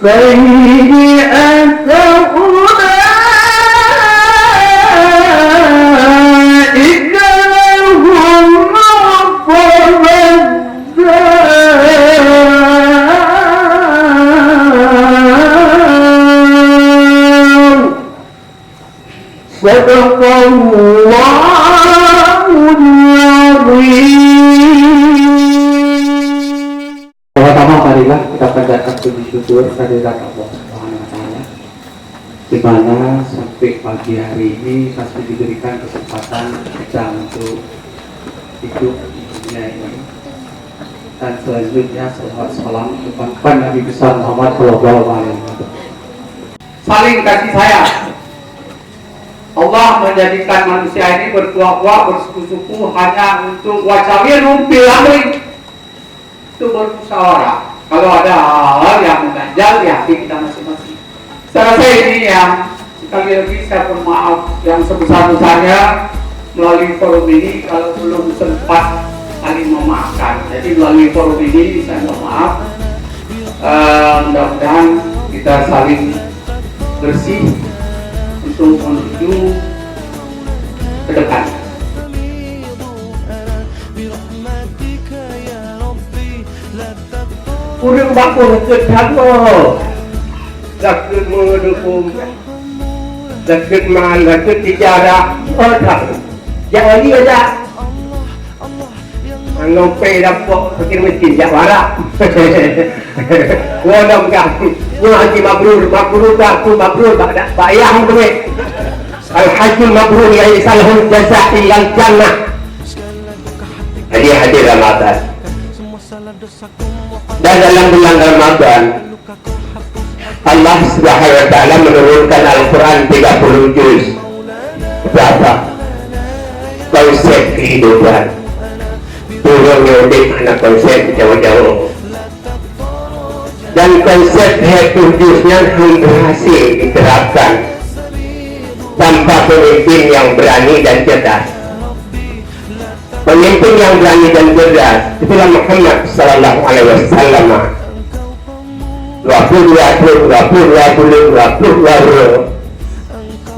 سيئة أولئك لهم عقبى الدار صدق الله العظيم. Pertama marilah kita panjatkan puji syukur kehadirat Allah Subhanahu wa taala, di mana sampai pagi hari ini masih diberikan kesempatan kita untuk hidup di dunia ini. Dan selanjutnya salawat salam kepada Nabi besar Muhammad sallallahu alaihi wasallam. Saling kasih sayang. Allah menjadikan manusia ini bertuah-tuah, bersuku-suku hanya untuk wajahnya rumpil amri. Itu bermusyawarah. Kalau ada hal yang mengganjal di hati kita masing-masing. Saya rasa ini yang sekali lagi saya mohon maaf yang sebesar-besarnya melalui forum ini kalau belum sempat saling memaafkan. Jadi melalui forum ini saya mohon maaf. Mudah-mudahan kita saling bersih untuk menuju ke depan. Kurang bakul ketan mo, lakit mengedukung, lakit mal, lakit dijarah, tak, jangan dia dah. Ngompe dapat pikir mesin jak warak. Walau kan, ngaji mabrur tak bayar duit. Al-Hajjul mabrur yang salahul jazai yang jannah. Hadir Ramadan. Dan dalam bulan Ramadan Allah Subhanahu wa taala menurunkan Al-Qur'an 30 juz. Berapa? Konsep kehidupan. Turun nyodik anak konsep jauh-jauh. Dan konsep itu juznya berhasil diterapkan tanpa pemimpin yang berani dan cerdas. Pemimpin yang berani dan cerdas itulah Muhammad sallallahu alaihi wasallam. 20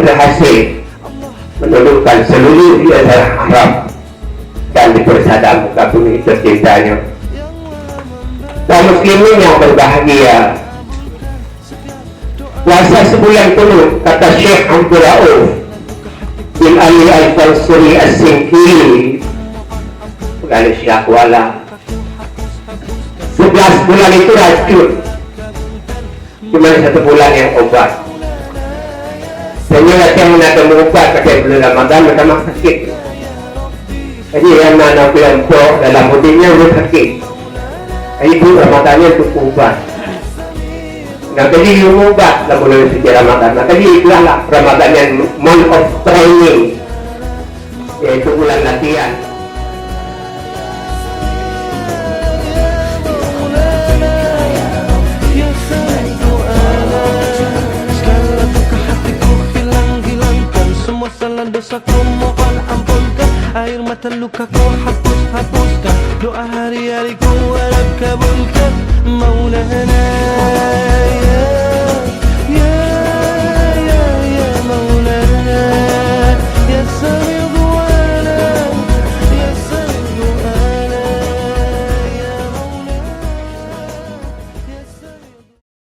berhasil menundukkan seluruh wilayah Arab dan dipersada muka bumi tercintanya. Kaum muslimin yang berbahagia, puasa sebulan penuh, kata Syekh Abdul Rauf bin Ali Al-Fansuri As-Singkiri bukan Syakwala. 11 bulan itu racun, cuma 1 bulan yang obat. Ternyata yang menadam obat pada bulan Ramadan memang sakit. Jadi yang mana kelompok dalam hidupnya sudah sakit, itu Ramadannya untuk obat. Nah, jadi obat dalam bulan suci Ramadan. Nah, jadi itulah Ramadan yang month of training, yaitu bulan latihan. Dosaku mohon ampunkan, air mata lukaku hapuskan, doa hari-hariku harap kabulkan Maulana.